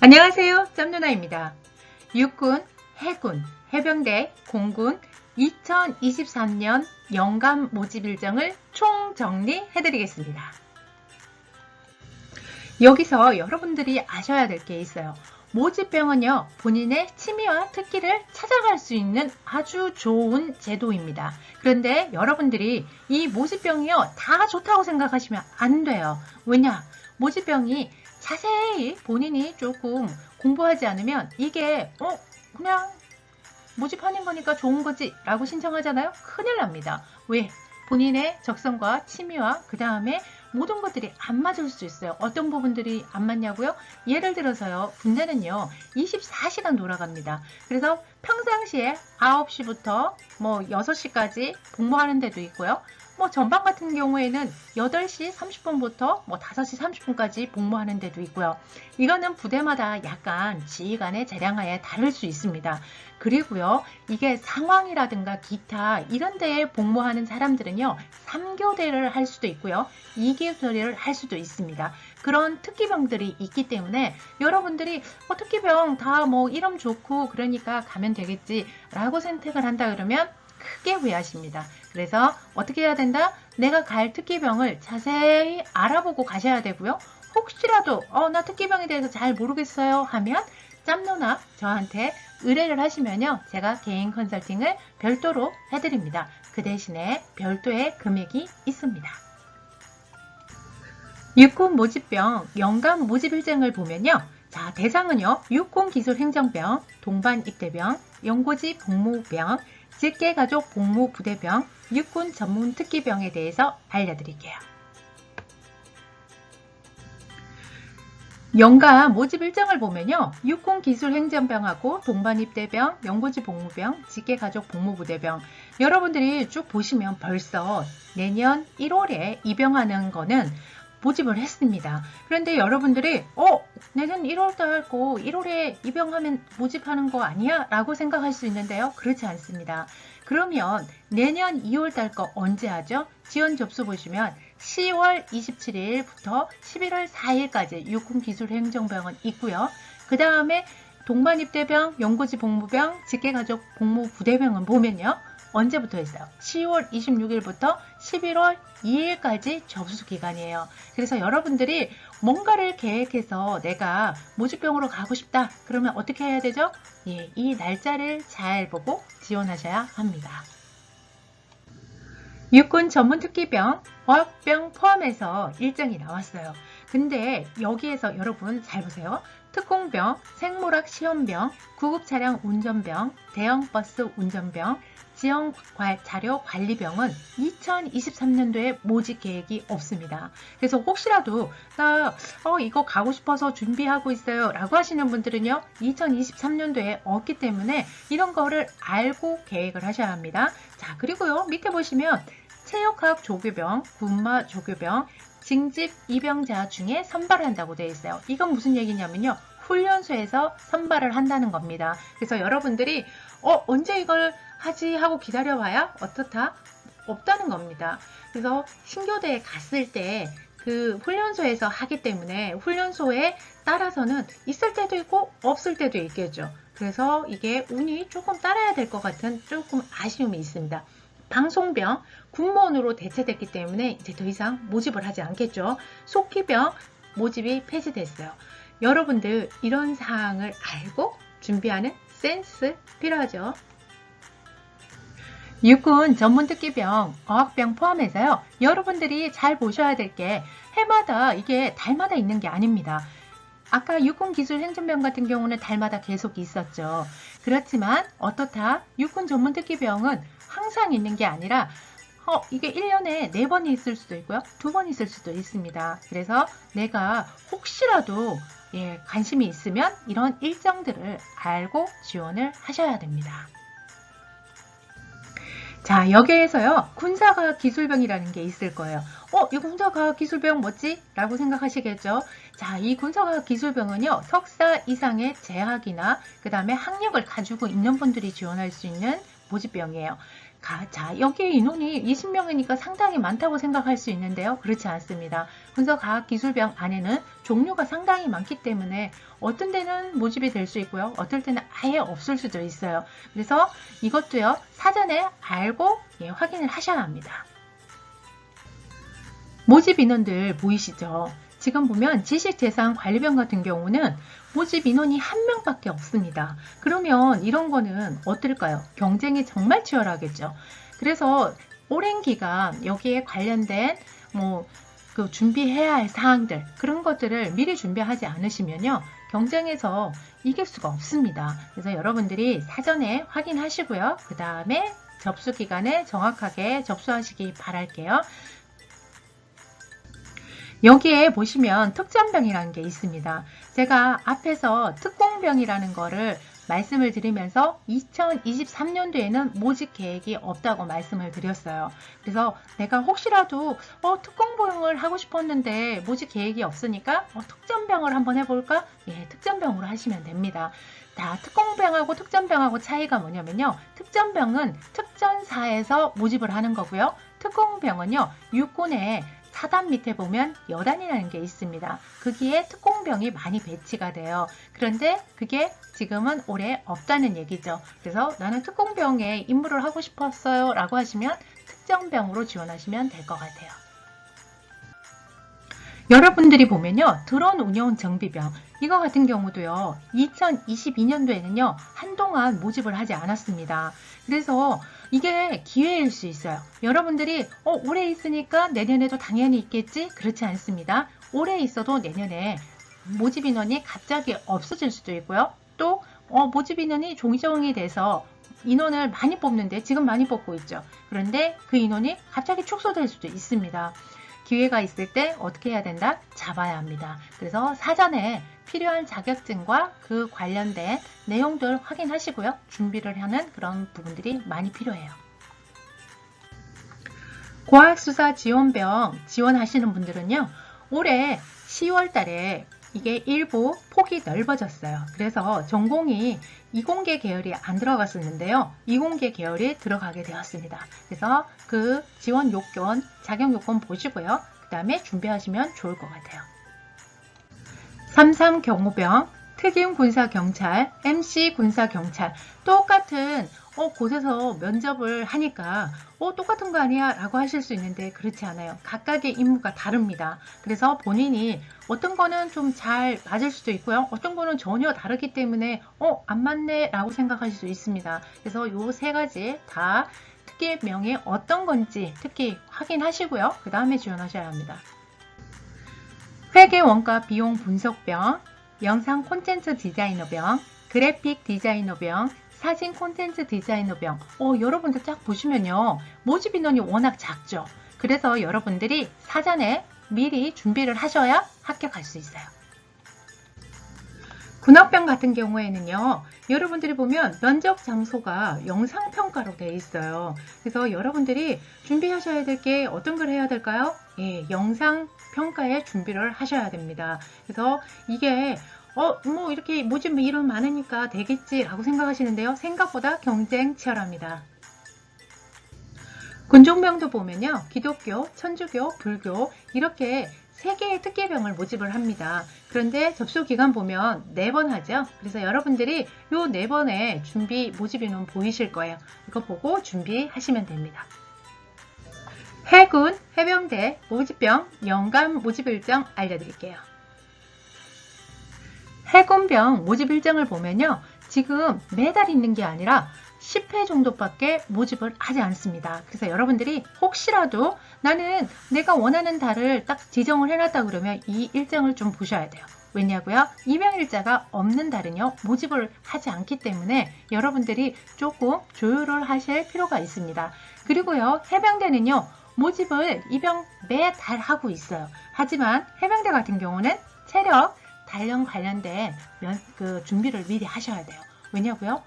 안녕하세요. 짬누나입니다. 육군, 해군, 해병대, 공군 2023년 연감 모집 일정을 총정리해드리겠습니다. 여기서 여러분들이 아셔야 될 게 있어요. 모집병은요, 본인의 취미와 특기를 찾아갈 수 있는 아주 좋은 제도입니다. 그런데 여러분들이 이 모집병이요, 다 좋다고 생각하시면 안 돼요. 왜냐? 모집병이 자세히 본인이 조금 공부하지 않으면 이게 그냥 모집하는 거니까 좋은 거지 라고 신청하잖아요. 큰일 납니다. 왜? 본인의 적성과 취미와 그 다음에 모든 것들이 안 맞을 수 있어요. 어떤 부분들이 안 맞냐고요? 예를 들어서요. 군대는요. 24시간 돌아갑니다. 그래서 평상시에 9시부터 6시까지 복무하는 데도 있고요. 전방 같은 경우에는 8시 30분부터 5시 30분까지 복무하는 데도 있고요. 이거는 부대마다 약간 지휘관의 재량하에 다를 수 있습니다. 그리고요, 이게 상황이라든가 기타 이런 데에 복무하는 사람들은요, 3교대를 할 수도 있고요, 2교대를 할 수도 있습니다. 그런 특기병들이 있기 때문에 여러분들이 특기병 다 이름 좋고 그러니까 가면 되겠지 라고 선택을 한다 그러면 크게 후회하십니다. 그래서 어떻게 해야 된다? 내가 갈 특기병을 자세히 알아보고 가셔야 되고요. 혹시라도 나 특기병에 대해서 잘 모르겠어요 하면 짬누나 저한테 의뢰를 하시면요. 제가 개인 컨설팅을 별도로 해드립니다. 그 대신에 별도의 금액이 있습니다. 육군 모집병 연감 모집 일정을 보면요. 자, 대상은요. 육군기술행정병, 동반입대병, 연고지 복무병, 직계가족 복무부대병, 육군 전문특기병에 대해서 알려드릴게요. 연감 모집 일정을 보면요. 육군기술행정병하고 동반입대병, 연고지 복무병, 직계가족 복무부대병 여러분들이 쭉 보시면 벌써 내년 1월에 입영하는 거는 모집을 했습니다. 그런데 여러분들이 내년 1월달 거 1월에 입영하면 모집하는 거 아니야? 라고 생각할 수 있는데요. 그렇지 않습니다. 그러면 내년 2월달 거 언제 하죠? 지원 접수 보시면 10월 27일부터 11월 4일까지 육군기술행정병은 있고요. 그 다음에 동반입대병, 연고지 복무병, 직계가족 복무부대병은 보면요. 언제부터 했어요? 10월 26일부터 11월 2일까지 접수 기간이에요. 그래서 여러분들이 뭔가를 계획해서 내가 모집병으로 가고 싶다. 그러면 어떻게 해야 되죠? 예, 이 날짜를 잘 보고 지원하셔야 합니다. 육군 전문특기병, 어학병 포함해서 일정이 나왔어요. 근데 여기에서 여러분 잘 보세요. 특공병, 생물학 시험병, 구급차량 운전병, 대형버스 운전병, 지형 자료 관리병은 2023년도에 모집 계획이 없습니다. 그래서 혹시라도 나 이거 가고 싶어서 준비하고 있어요 라고 하시는 분들은요. 2023년도에 없기 때문에 이런 거를 알고 계획을 하셔야 합니다. 자, 그리고요. 밑에 보시면 체육학 조교병, 군마 조교병, 징집 입영자 중에 선발한다고 되어 있어요. 이건 무슨 얘기냐면요. 훈련소에서 선발을 한다는 겁니다. 그래서 여러분들이 언제 이걸 하지 하고 기다려봐야 어떻다? 없다는 겁니다. 그래서 신교대에 갔을 때 그 훈련소에서 하기 때문에 훈련소에 따라서는 있을 때도 있고 없을 때도 있겠죠. 그래서 이게 운이 조금 따라야 될 것 같은 조금 아쉬움이 있습니다. 방송병, 군무원으로 대체됐기 때문에 이제 더 이상 모집을 하지 않겠죠. 속피병 모집이 폐지됐어요. 여러분들 이런 사항을 알고 준비하는 센스 필요하죠. 육군 전문특기병, 어학병 포함해서요. 여러분들이 잘 보셔야 될 게 해마다 이게 달마다 있는 게 아닙니다. 아까 육군기술행정병 같은 경우는 달마다 계속 있었죠. 그렇지만 어떻다? 육군 전문특기병은 항상 있는 게 아니라 이게 1년에 4번이 있을 수도 있고요. 2번 있을 수도 있습니다. 그래서 내가 혹시라도 관심이 있으면 이런 일정들을 알고 지원을 하셔야 됩니다. 자, 여기에서요. 군사과학 기술병이라는 게 있을 거예요. 이 군사과학 기술병 뭐지? 라고 생각하시겠죠? 자, 이 군사과학 기술병은요. 석사 이상의 재학이나 그 다음에 학력을 가지고 있는 분들이 지원할 수 있는 모집병이에요. 자, 여기에 인원이 20명이니까 상당히 많다고 생각할 수 있는데요. 그렇지 않습니다. 군사과학기술병 안에는 종류가 상당히 많기 때문에 어떤 데는 모집이 될 수 있고요. 어떨 때는 아예 없을 수도 있어요. 그래서 이것도요, 사전에 알고 확인을 하셔야 합니다. 모집 인원들 보이시죠? 지금 보면 지식재산관리병 같은 경우는 모집 인원이 한 명밖에 없습니다. 그러면 이런 거는 어떨까요? 경쟁이 정말 치열하겠죠. 그래서 오랜 기간 여기에 관련된 그 준비해야 할 사항들, 그런 것들을 미리 준비하지 않으시면요, 경쟁에서 이길 수가 없습니다. 그래서 여러분들이 사전에 확인하시고요. 그 다음에 접수 기간에 정확하게 접수하시기 바랄게요. 여기에 보시면 특전병이라는 게 있습니다. 제가 앞에서 특공병이라는 거를 말씀을 드리면서 2023년도에는 모집 계획이 없다고 말씀을 드렸어요. 그래서 내가 혹시라도 특공병을 하고 싶었는데 모집 계획이 없으니까 특전병을 한번 해볼까? 예, 특전병으로 하시면 됩니다. 특공병하고 특전병하고 차이가 뭐냐면요. 특전병은 특전사에서 모집을 하는 거고요. 특공병은요, 육군의 사단 밑에 보면 여단이라는 게 있습니다. 거기에 특공병이 많이 배치가 돼요. 그런데 그게 지금은 올해 없다는 얘기죠. 그래서 나는 특공병에 임무를 하고 싶었어요 라고 하시면 특전병으로 지원하시면 될 것 같아요. 여러분들이 보면요, 드론 운영 정비병, 이거 같은 경우도요, 2022년도에는요 한동안 모집을 하지 않았습니다. 그래서 이게 기회일 수 있어요. 여러분들이 올해 있으니까 내년에도 당연히 있겠지? 그렇지 않습니다. 올해 있어도 내년에 모집 인원이 갑자기 없어질 수도 있고요. 또 모집 인원이 종정이 돼서 인원을 많이 뽑는데 지금 많이 뽑고 있죠. 그런데 그 인원이 갑자기 축소될 수도 있습니다. 기회가 있을 때 어떻게 해야 된다? 잡아야 합니다. 그래서 사전에 필요한 자격증과 그 관련된 내용들 확인하시고요. 준비를 하는 그런 부분들이 많이 필요해요. 과학수사지원병 지원하시는 분들은요, 올해 10월 달에 이게 일부 폭이 넓어졌어요. 그래서 전공이 이공계 계열이 안 들어갔었는데요. 이공계 계열이 들어가게 되었습니다. 그래서 그 지원 요건, 자격 요건 보시고요. 그 다음에 준비하시면 좋을 것 같아요. 삼삼경호병, 특임군사경찰, MC군사경찰, 똑같은 곳에서 면접을 하니까 똑같은 거 아니야? 라고 하실 수 있는데 그렇지 않아요. 각각의 임무가 다릅니다. 그래서 본인이 어떤 거는 좀 잘 맞을 수도 있고요. 어떤 거는 전혀 다르기 때문에 안 맞네 라고 생각하실 수 있습니다. 그래서 이 세 가지 다 특기명이 어떤 건지 특히 확인하시고요. 그 다음에 지원하셔야 합니다. 회계 원가 비용 분석병, 영상 콘텐츠 디자이너병, 그래픽 디자이너병, 사진 콘텐츠 디자이너병. 여러분들 딱 보시면요, 모집 인원이 워낙 작죠. 그래서 여러분들이 사전에 미리 준비를 하셔야 합격할 수 있어요. 군악병 같은 경우에는요, 여러분들이 보면 면접 장소가 영상평가로 되어 있어요. 그래서 여러분들이 준비하셔야 될 게 어떤 걸 해야 될까요? 예, 영상평가에 준비를 하셔야 됩니다. 그래서 이게 이렇게 모집 인원 많으니까 되겠지 라고 생각하시는데요. 생각보다 경쟁 치열합니다. 군종병도 보면요, 기독교, 천주교, 불교 이렇게 3개의 특기병을 모집을 합니다. 그런데 접수 기간 보면 4번 하죠. 그래서 여러분들이 요 4번의 준비 모집 인원 보이실 거예요. 이거 보고 준비하시면 됩니다. 해군, 해병대 모집병 연간 모집 일정 알려드릴게요. 해군병 모집 일정을 보면요, 지금 매달 있는 게 아니라 10회 정도밖에 모집을 하지 않습니다. 그래서 여러분들이 혹시라도 나는 내가 원하는 달을 딱 지정을 해놨다 그러면 이 일정을 좀 보셔야 돼요. 왜냐고요? 임용일자가 없는 달은요, 모집을 하지 않기 때문에 여러분들이 조금 조율을 하실 필요가 있습니다. 그리고요, 해병대는요, 모집을 입영 매달 하고 있어요. 하지만 해병대 같은 경우는 체력, 단련 관련된 준비를 미리 하셔야 돼요. 왜냐고요?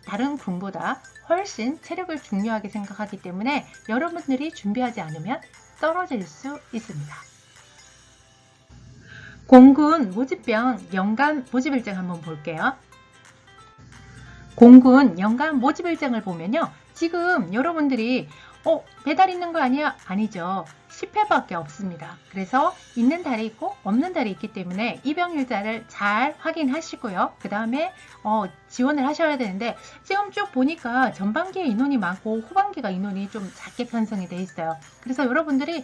다른 군보다 훨씬 체력을 중요하게 생각하기 때문에 여러분들이 준비하지 않으면 떨어질 수 있습니다. 공군 모집병 연간 모집 일정 한번 볼게요. 공군 연간 모집 일정을 보면요, 지금 여러분들이 배달 있는 거 아니야? 아니죠. 10회밖에 없습니다. 그래서 있는 달이 있고 없는 달이 있기 때문에 입영일자를 잘 확인하시고요. 그 다음에 지원을 하셔야 되는데 지금 쭉 보니까 전반기에 인원이 많고 후반기가 인원이 좀 작게 편성이 돼 있어요. 그래서 여러분들이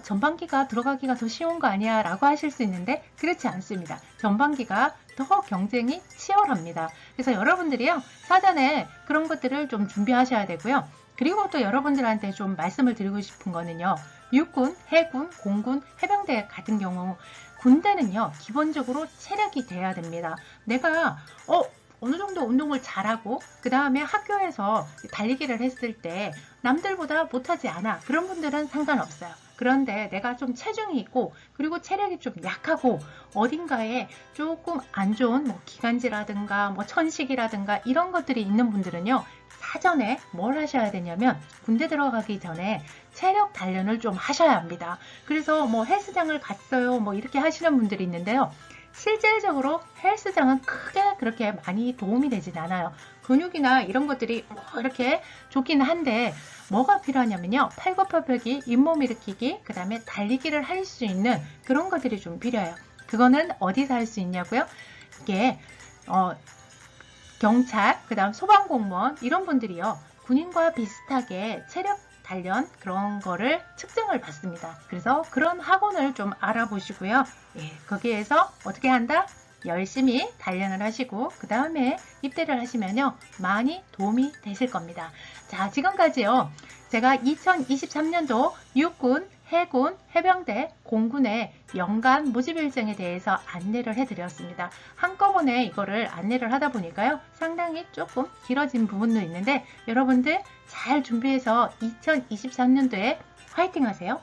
전반기가 들어가기가 더 쉬운 거 아니야? 라고 하실 수 있는데 그렇지 않습니다. 전반기가 더 경쟁이 치열합니다. 그래서 여러분들이요, 사전에 그런 것들을 좀 준비하셔야 되고요. 그리고 또 여러분들한테 좀 말씀을 드리고 싶은 거는요. 육군, 해군, 공군, 해병대 같은 경우 군대는요. 기본적으로 체력이 돼야 됩니다. 내가 어느 정도 운동을 잘하고 그 다음에 학교에서 달리기를 했을 때 남들보다 못하지 않아. 그런 분들은 상관없어요. 그런데 내가 좀 체중이 있고 그리고 체력이 좀 약하고 어딘가에 조금 안 좋은 기관지라든가 천식이라든가 이런 것들이 있는 분들은요. 사전에 뭘 하셔야 되냐면 군대 들어가기 전에 체력 단련을 좀 하셔야 합니다. 그래서 헬스장을 갔어요 이렇게 하시는 분들이 있는데요. 실질적으로 헬스장은 크게 그렇게 많이 도움이 되진 않아요. 근육이나 이런 것들이 이렇게 좋긴 한데 뭐가 필요하냐면요. 팔굽혀펴기, 잇몸 일으키기, 그 다음에 달리기를 할 수 있는 그런 것들이 좀 필요해요. 그거는 어디서 할 수 있냐고요? 이게 경찰, 그 다음 소방공무원 이런 분들이요. 군인과 비슷하게 체력 단련 그런 거를 측정을 받습니다. 그래서 그런 학원을 좀 알아보시고요. 거기에서 어떻게 한다? 열심히 단련을 하시고 그 다음에 입대를 하시면요. 많이 도움이 되실 겁니다. 자, 지금까지요. 제가 2023년도 육군, 해군, 해병대, 공군의 연간 모집 일정에 대해서 안내를 해드렸습니다. 한꺼번에 이거를 안내를 하다 보니까요. 상당히 조금 길어진 부분도 있는데 여러분들 잘 준비해서 2023년도에 화이팅 하세요.